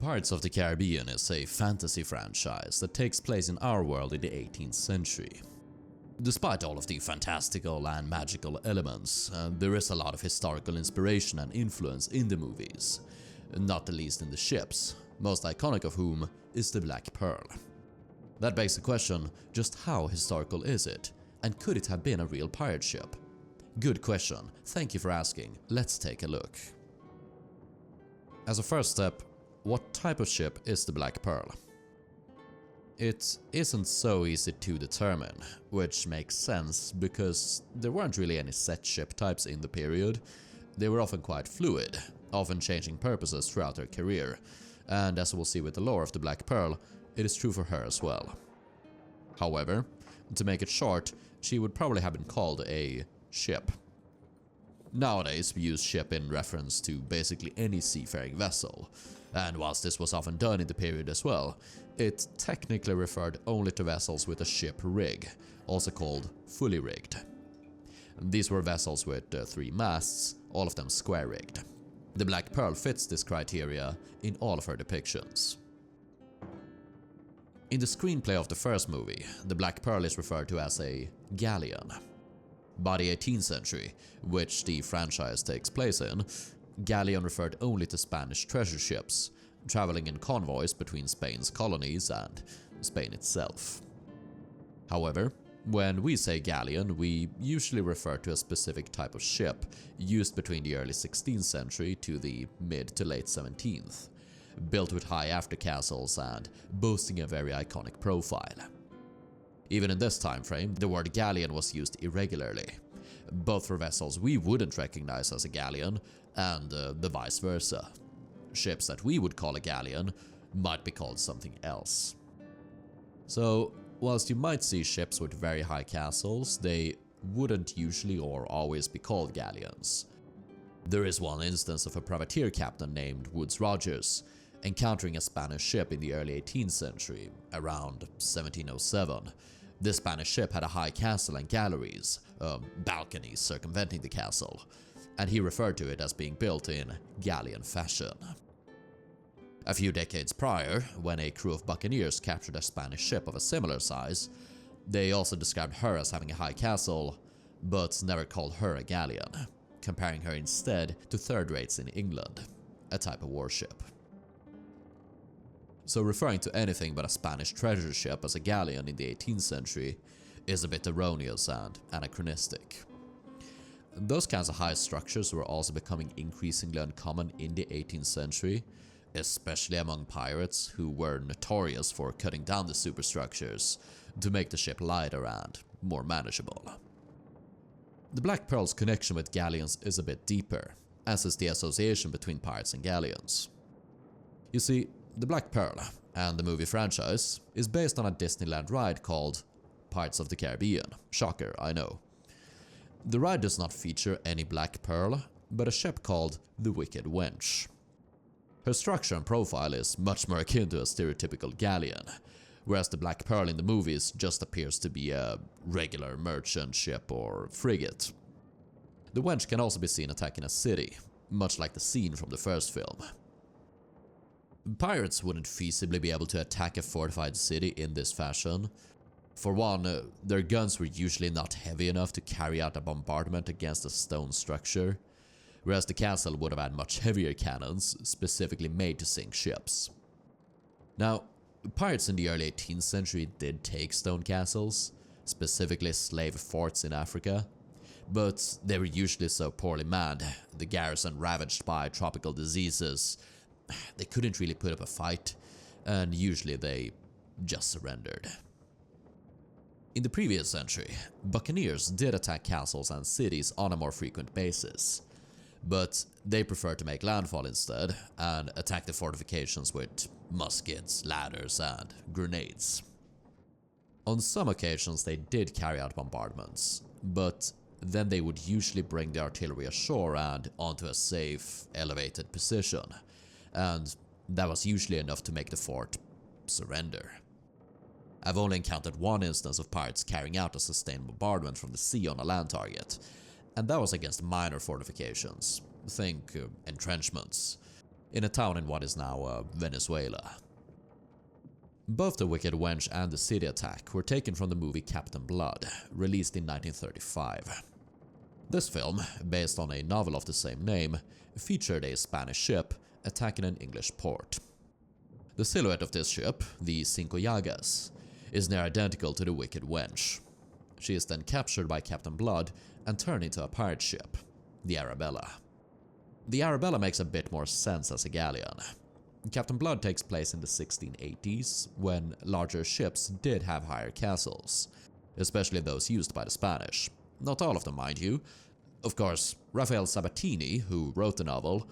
Pirates of the Caribbean is a fantasy franchise that takes place in our world in the 18th century. Despite all of the fantastical and magical elements, there is a lot of historical inspiration and influence in the movies, not the least in the ships, most iconic of whom is the Black Pearl. That begs the question, just how historical is it? And could it have been a real pirate ship? Good question, thank you for asking, let's take a look. As a first step, what type of ship is the Black Pearl? It isn't so easy to determine, which makes sense because there weren't really any set ship types in the period. They were often quite fluid, often changing purposes throughout their career, and as we'll see with the lore of the Black Pearl, it is true for her as well. However, to make it short, she would probably have been called a ship. Nowadays, we use ship in reference to basically any seafaring vessel, and whilst this was often done in the period as well, it technically referred only to vessels with a ship rig, also called fully rigged. These were vessels with 3 masts, all of them square-rigged. The Black Pearl fits this criteria in all of her depictions. In the screenplay of the first movie, the Black Pearl is referred to as a galleon. By the 18th century, which the franchise takes place in, galleon referred only to Spanish treasure ships, traveling in convoys between Spain's colonies and Spain itself. However, when we say galleon, we usually refer to a specific type of ship used between the early 16th century to the mid to late 17th, built with high aftercastles and boasting a very iconic profile. Even in this time frame, the word galleon was used irregularly, both for vessels we wouldn't recognize as a galleon and the vice versa. Ships that we would call a galleon might be called something else. So, whilst you might see ships with very high castles, they wouldn't usually or always be called galleons. There is one instance of a privateer captain named Woodes Rogers encountering a Spanish ship in the early 18th century, around 1707. This Spanish ship had a high castle and galleries, balconies circumventing the castle, and he referred to it as being built in galleon fashion. A few decades prior, when a crew of buccaneers captured a Spanish ship of a similar size, they also described her as having a high castle, but never called her a galleon, comparing her instead to third rates in England, a type of warship. So referring to anything but a Spanish treasure ship as a galleon in the 18th century is a bit erroneous and anachronistic. Those kinds of high structures were also becoming increasingly uncommon in the 18th century, especially among pirates who were notorious for cutting down the superstructures to make the ship lighter and more manageable. The Black Pearl's connection with galleons is a bit deeper, as is the association between pirates and galleons. You see, the Black Pearl and the movie franchise is based on a Disneyland ride called Pirates of the Caribbean. Shocker, I know. The ride does not feature any Black Pearl, but a ship called the Wicked Wench. Her structure and profile is much more akin to a stereotypical galleon, whereas the Black Pearl in the movies just appears to be a regular merchant ship or frigate. The Wench can also be seen attacking a city, much like the scene from the first film. Pirates wouldn't feasibly be able to attack a fortified city in this fashion. For one, their guns were usually not heavy enough to carry out a bombardment against a stone structure, whereas the castle would have had much heavier cannons, specifically made to sink ships. Now, pirates in the early 18th century did take stone castles, specifically slave forts in Africa, but they were usually so poorly manned, the garrison ravaged by tropical diseases, they couldn't really put up a fight, and usually they just surrendered. In the previous century, buccaneers did attack castles and cities on a more frequent basis, but they preferred to make landfall instead and attack the fortifications with muskets, ladders, and grenades. On some occasions they did carry out bombardments, but then they would usually bring the artillery ashore and onto a safe, elevated position, and that was usually enough to make the fort surrender. I've only encountered one instance of pirates carrying out a sustained bombardment from the sea on a land target, and that was against minor fortifications, think entrenchments. in a town in what is now Venezuela. Both The Wicked Wench and The City Attack were taken from the movie Captain Blood, released in 1935. This film, based on a novel of the same name, featured a Spanish ship attacking an English port. The silhouette of this ship, the Cinco Llagas, is near identical to The Wicked Wench. She is then captured by Captain Blood and turned into a pirate ship, the Arabella. The Arabella makes a bit more sense as a galleon. Captain Blood takes place in the 1680s, when larger ships did have higher castles, especially those used by the Spanish. Not all of them, mind you. Of course, Raphael Sabatini, who wrote the novel,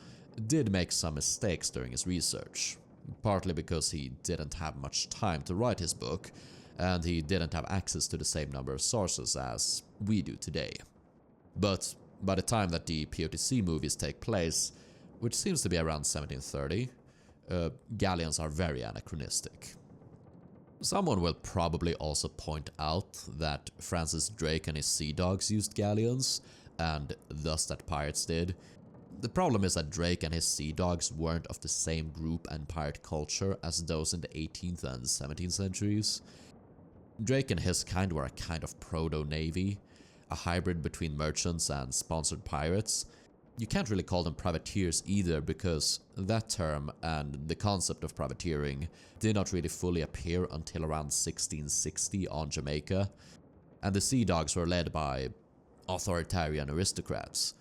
did make some mistakes during his research, partly because he didn't have much time to write his book, and he didn't have access to the same number of sources as we do today. But by the time that the POTC movies take place, which seems to be around 1730, galleons are very anachronistic. Someone will probably also point out that Francis Drake and his sea dogs used galleons, and thus that pirates did. The problem is that Drake and his sea dogs weren't of the same group and pirate culture as those in the 18th and 17th centuries. Drake and his kind were a kind of proto-navy, a hybrid between merchants and sponsored pirates. You can't really call them privateers either, because that term and the concept of privateering did not really fully appear until around 1660 on Jamaica, and the sea dogs were led by authoritarian aristocrats,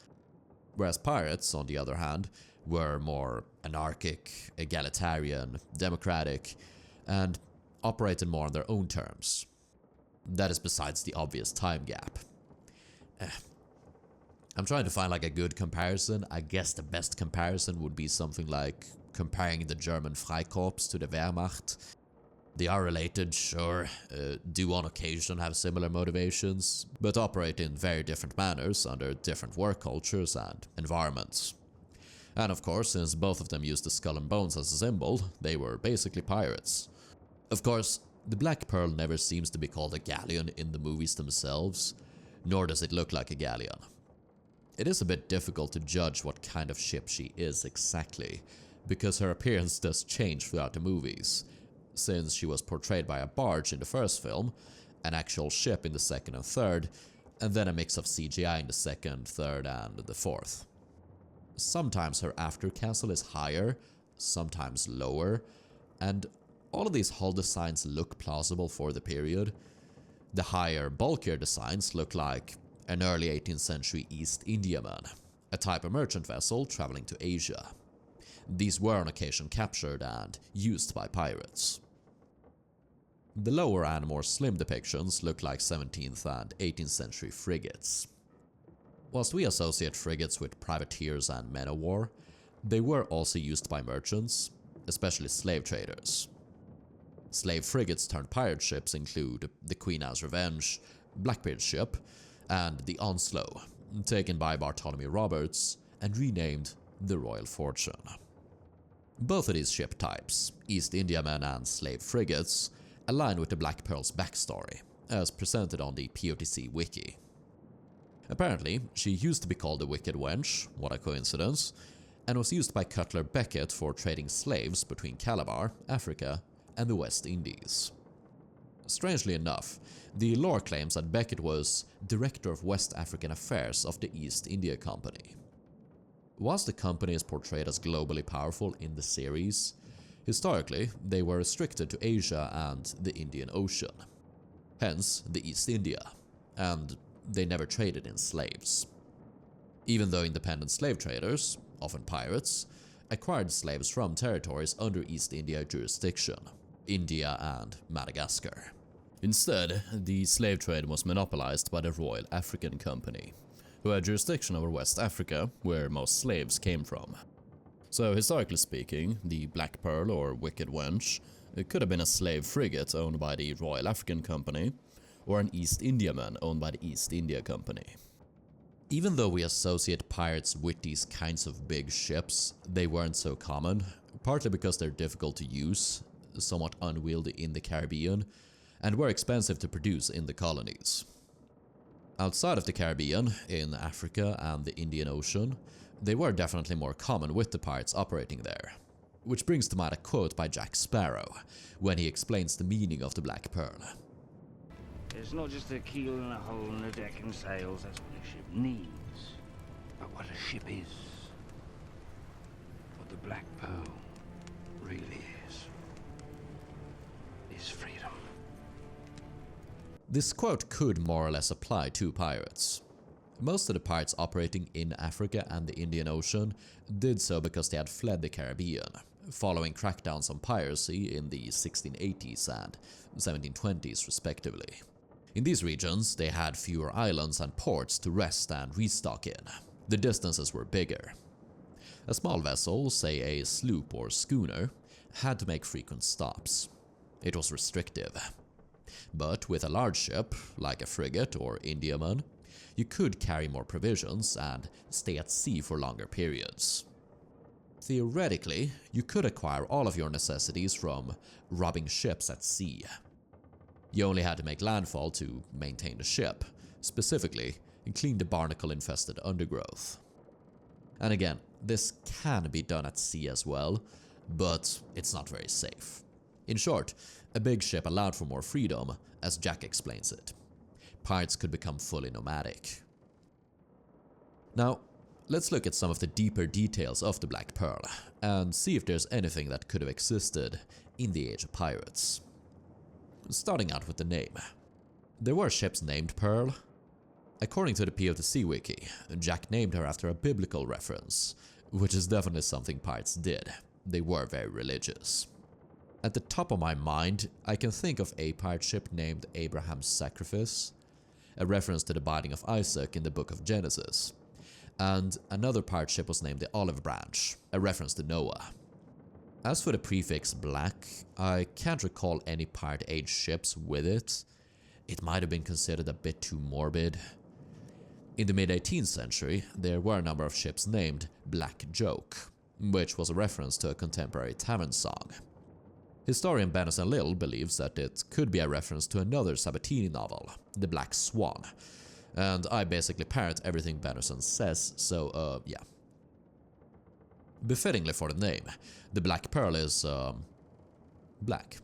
whereas pirates, on the other hand, were more anarchic, egalitarian, democratic, and operated more on their own terms. That is besides the obvious time gap. I'm trying to find like a good comparison. I guess the best comparison would be something like comparing the German Freikorps to the Wehrmacht. They are related, sure, do on occasion have similar motivations, but operate in very different manners under different work cultures and environments. And of course, since both of them used the skull and bones as a symbol, they were basically pirates. Of course, the Black Pearl never seems to be called a galleon in the movies themselves, nor does it look like a galleon. It is a bit difficult to judge what kind of ship she is exactly, because her appearance does change throughout the movies, since she was portrayed by a barge in the first film, an actual ship in the second and third, and then a mix of CGI in the second, third, and the fourth. Sometimes her after castle is higher, sometimes lower, and all of these hull designs look plausible for the period. The higher, bulkier designs look like an early 18th century East Indiaman, a type of merchant vessel traveling to Asia. These were on occasion captured and used by pirates. The lower and more slim depictions look like 17th and 18th century frigates. Whilst we associate frigates with privateers and men of war, they were also used by merchants, especially slave traders. Slave frigates turned pirate ships include the Queen Anne's Revenge, Blackbeard's ship, and the Onslow, taken by Bartholomew Roberts and renamed the Royal Fortune. Both of these ship types, East Indiamen and slave frigates, align with the Black Pearl's backstory, as presented on the POTC wiki. Apparently, she used to be called the Wicked Wench, what a coincidence, and was used by Cutler Beckett for trading slaves between Calabar, Africa, and the West Indies. Strangely enough, the lore claims that Beckett was Director of West African Affairs of the East India Company. Whilst the company is portrayed as globally powerful in the series, historically they were restricted to Asia and the Indian Ocean, hence the East India, and they never traded in slaves. Even though independent slave traders, often pirates, acquired slaves from territories under East India jurisdiction, India and Madagascar. Instead, the slave trade was monopolized by the Royal African Company, who had jurisdiction over West Africa, where most slaves came from. So historically speaking, the Black Pearl or Wicked Wench could have been a slave frigate owned by the Royal African Company, or an East Indiaman owned by the East India Company. Even though we associate pirates with these kinds of big ships, they weren't so common, partly because they're difficult to use, somewhat unwieldy in the Caribbean, and were expensive to produce in the colonies. Outside of the Caribbean, in Africa and the Indian Ocean, they were definitely more common with the pirates operating there. Which brings to mind a quote by Jack Sparrow, when he explains the meaning of the Black Pearl. It's not just a keel and a hole in the deck and sails, that's what a ship needs. But what a ship is, what the Black Pearl really is freedom. This quote could more or less apply to pirates. Most of the pirates operating in Africa and the Indian Ocean did so because they had fled the Caribbean, following crackdowns on piracy in the 1680s and 1720s respectively. In these regions, they had fewer islands and ports to rest and restock in. The distances were bigger. A small vessel, say a sloop or schooner, had to make frequent stops. It was restrictive. But with a large ship, like a frigate or Indiaman, you could carry more provisions and stay at sea for longer periods. Theoretically, you could acquire all of your necessities from robbing ships at sea. You only had to make landfall to maintain the ship, specifically clean the barnacle-infested undergrowth. And again, this can be done at sea as well, but it's not very safe. In short, a big ship allowed for more freedom, as Jack explains it. Pirates could become fully nomadic. Now, let's look at some of the deeper details of the Black Pearl, and see if there's anything that could have existed in the age of pirates. Starting out with the name. There were ships named Pearl. According to the P of the Sea Wiki, Jack named her after a biblical reference, which is definitely something pirates did. They were very religious. At the top of my mind, I can think of a pirate ship named Abraham's Sacrifice, a reference to the binding of Isaac in the book of Genesis. And another pirate ship was named the Olive Branch, a reference to Noah. As for the prefix black, I can't recall any pirate age ships with it. It might have been considered a bit too morbid. In the mid-18th century, there were a number of ships named Black Joke, which was a reference to a contemporary tavern song. Historian Benison Little believes that it could be a reference to another Sabatini novel, The Black Swan, and I basically parrot everything Benison says, so yeah. Befittingly for the name, the Black Pearl is black.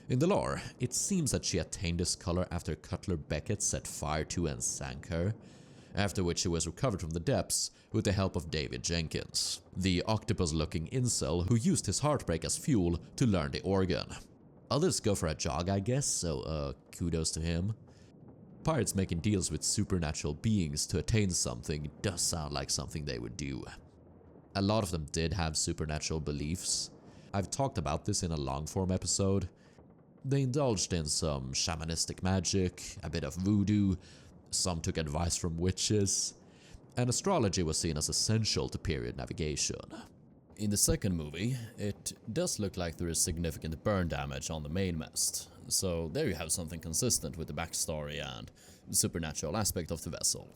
In the lore, it seems that she attained this color after Cutler Beckett set fire to and sank her, after which she was recovered from the depths with the help of David Jenkins, the octopus-looking incel who used his heartbreak as fuel to learn the organ. Others go for a jog, I guess, so kudos to him. Pirates making deals with supernatural beings to attain something does sound like something they would do. A lot of them did have supernatural beliefs. I've talked about this in a long-form episode. They indulged in some shamanistic magic, a bit of voodoo, some took advice from witches, and astrology was seen as essential to period navigation. In the second movie, it does look like there is significant burn damage on the mainmast, so there you have something consistent with the backstory and supernatural aspect of the vessel.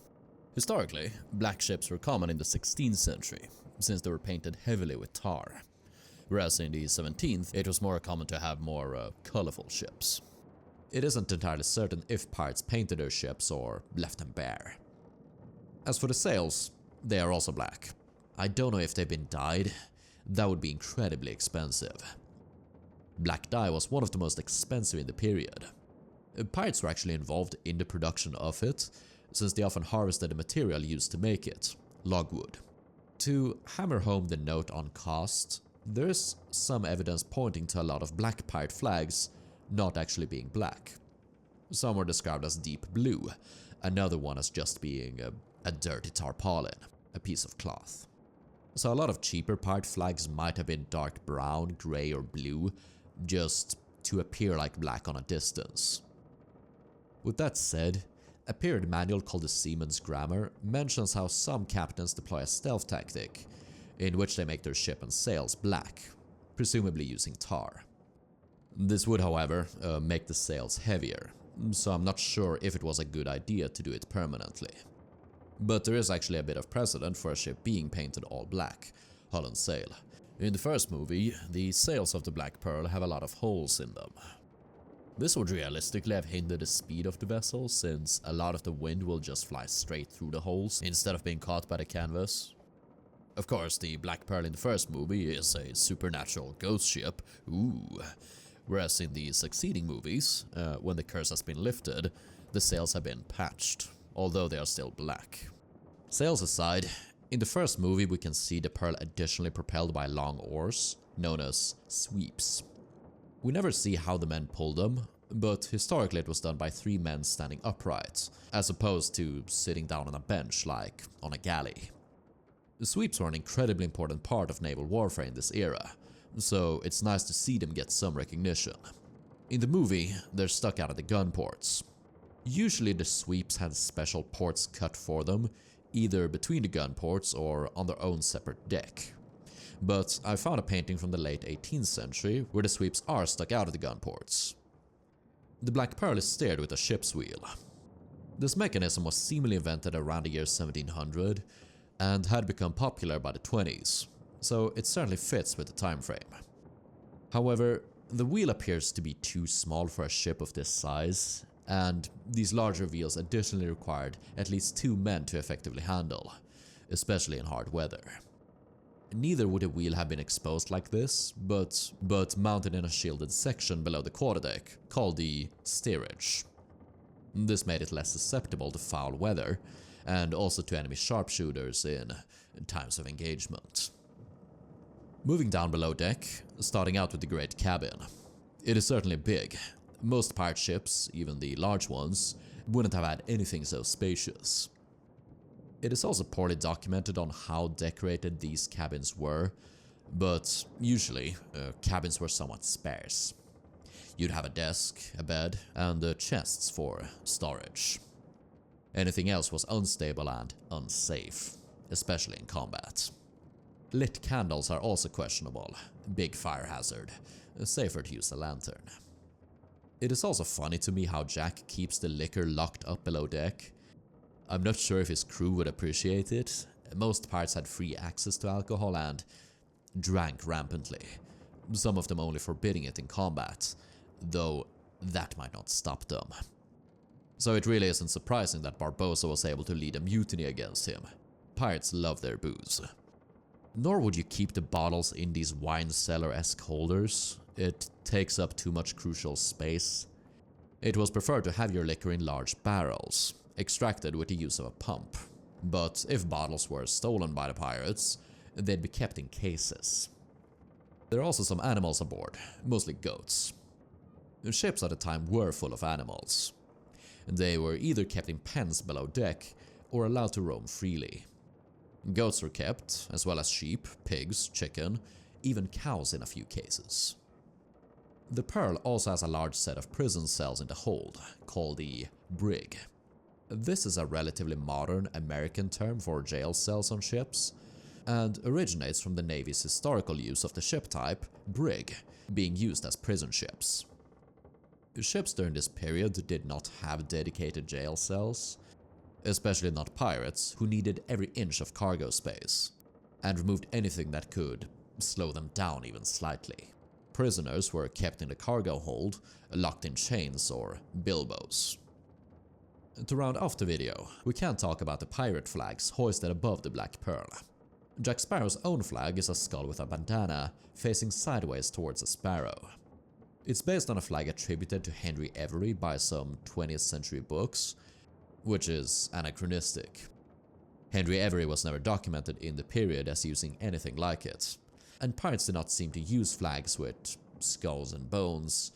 Historically, black ships were common in the 16th century, since they were painted heavily with tar, whereas in the 17th it was more common to have more colorful ships. It isn't entirely certain if pirates painted their ships or left them bare. As for the sails, they are also black. I don't know if they've been dyed. That would be incredibly expensive. Black dye was one of the most expensive in the period. Pirates were actually involved in the production of it, since they often harvested the material used to make it, logwood. To hammer home the note on cost, there's some evidence pointing to a lot of black pirate flags not actually being black. Some were described as deep blue, another one as just being a dirty tarpaulin, a piece of cloth. So a lot of cheaper pirate flags might have been dark brown, grey or blue, just to appear like black on a distance. With that said, a period manual called the Seaman's Grammar mentions how some captains deploy a stealth tactic, in which they make their ship and sails black, presumably using tar. This would, however, make the sails heavier, so I'm not sure if it was a good idea to do it permanently. But there is actually a bit of precedent for a ship being painted all black, hull and sail. In the first movie, the sails of the Black Pearl have a lot of holes in them. This would realistically have hindered the speed of the vessel, since a lot of the wind will just fly straight through the holes instead of being caught by the canvas. Of course, the Black Pearl in the first movie is a supernatural ghost ship, whereas in the succeeding movies, when the curse has been lifted, the sails have been patched, although they are still black. Sails aside, in the first movie we can see the Pearl additionally propelled by long oars, known as sweeps. We never see how the men pulled them, but historically it was done by 3 men standing upright, as opposed to sitting down on a bench like on a galley. The sweeps were an incredibly important part of naval warfare in this era, so it's nice to see them get some recognition. In the movie, they're stuck out of the gun ports. Usually the sweeps had special ports cut for them, either between the gun ports or on their own separate deck. But I found a painting from the late 18th century where the sweeps are stuck out of the gun ports. The Black Pearl is steered with a ship's wheel. This mechanism was seemingly invented around the year 1700 and had become popular by the 20s, so it certainly fits with the time frame. However, the wheel appears to be too small for a ship of this size, and these larger wheels additionally required at least 2 men to effectively handle, especially in hard weather. Neither would a wheel have been exposed like this, but mounted in a shielded section below the quarterdeck, called the steerage. This made it less susceptible to foul weather, and also to enemy sharpshooters in times of engagement. Moving down below deck, starting out with the great cabin. It is certainly big. Most pirate ships, even the large ones, wouldn't have had anything so spacious. It is also poorly documented on how decorated these cabins were, but usually cabins were somewhat sparse. You'd have a desk, a bed, and chests for storage. Anything else was unstable and unsafe, especially in combat. Lit candles are also questionable, big fire hazard, safer to use a lantern. It is also funny to me how Jack keeps the liquor locked up below deck. I'm not sure if his crew would appreciate it. Most pirates had free access to alcohol and drank rampantly, some of them only forbidding it in combat, though that might not stop them. So it really isn't surprising that Barbossa was able to lead a mutiny against him. Pirates love their booze. Nor would you keep the bottles in these wine cellar-esque holders. It takes up too much crucial space. It was preferred to have your liquor in large barrels, extracted with the use of a pump. But if bottles were stolen by the pirates, they'd be kept in cases. There are also some animals aboard, mostly goats. The ships at the time were full of animals. They were either kept in pens below deck or allowed to roam freely. Goats were kept, as well as sheep, pigs, chicken, even cows in a few cases. The Pearl also has a large set of prison cells in the hold, called the brig. This is a relatively modern American term for jail cells on ships, and originates from the Navy's historical use of the ship type, brig, being used as prison ships. Ships during this period did not have dedicated jail cells, especially not pirates, who needed every inch of cargo space, and removed anything that could slow them down even slightly. Prisoners were kept in the cargo hold, locked in chains or bilboes. To round off the video, we can't talk about the pirate flags hoisted above the Black Pearl. Jack Sparrow's own flag is a skull with a bandana facing sideways towards a sparrow. It's based on a flag attributed to Henry Every by some 20th century books, which is anachronistic. Henry Every was never documented in the period as using anything like it, and pirates did not seem to use flags with skulls and bones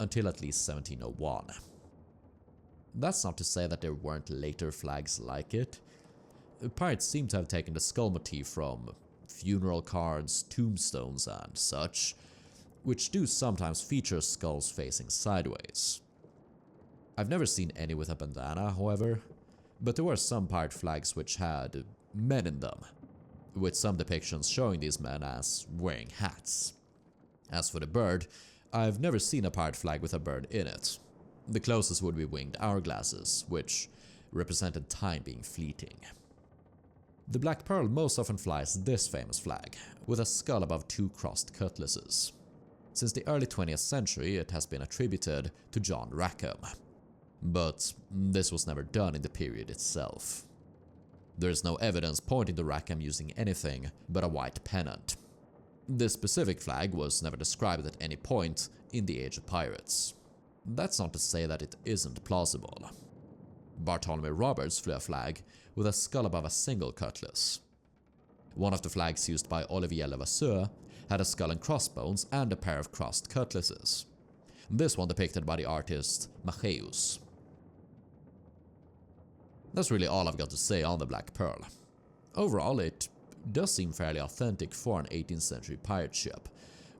until at least 1701. That's not to say that there weren't later flags like it. Pirates seem to have taken the skull motif from funeral cards, tombstones and such, which do sometimes feature skulls facing sideways. I've never seen any with a bandana, however, but there were some pirate flags which had men in them, with some depictions showing these men as wearing hats. As for the bird, I've never seen a pirate flag with a bird in it. The closest would be winged hourglasses, which represented time being fleeting. The Black Pearl most often flies this famous flag, with a skull above 2 crossed cutlasses. Since the early 20th century, it has been attributed to John Rackham. But this was never done in the period itself. There is no evidence pointing to Rackham using anything but a white pennant. This specific flag was never described at any point in the Age of Pirates. That's not to say that it isn't plausible. Bartholomew Roberts flew a flag with a skull above a single cutlass. One of the flags used by Olivier Levasseur had a skull and crossbones and a pair of crossed cutlasses. This one depicted by the artist Machéus. That's really all I've got to say on the Black Pearl. Overall, it does seem fairly authentic for an 18th century pirate ship,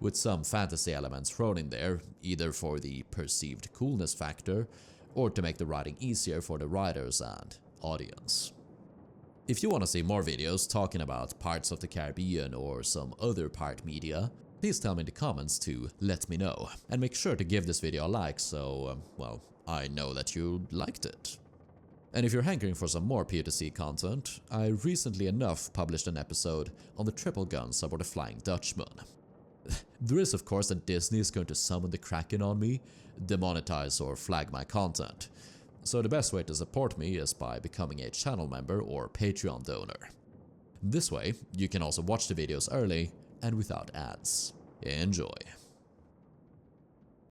with some fantasy elements thrown in there, either for the perceived coolness factor, or to make the writing easier for the writers and audience. If you want to see more videos talking about Pirates of the Caribbean or some other pirate media, please tell me in the comments to let me know, and make sure to give this video a like so, well, I know that you liked it. And if you're hankering for some more P2C content, I recently enough published an episode on the triple guns aboard the Flying Dutchman. There is of course that Disney is going to summon the Kraken on me, demonetize or flag my content, so the best way to support me is by becoming a channel member or Patreon donor. This way, you can also watch the videos early and without ads. Enjoy!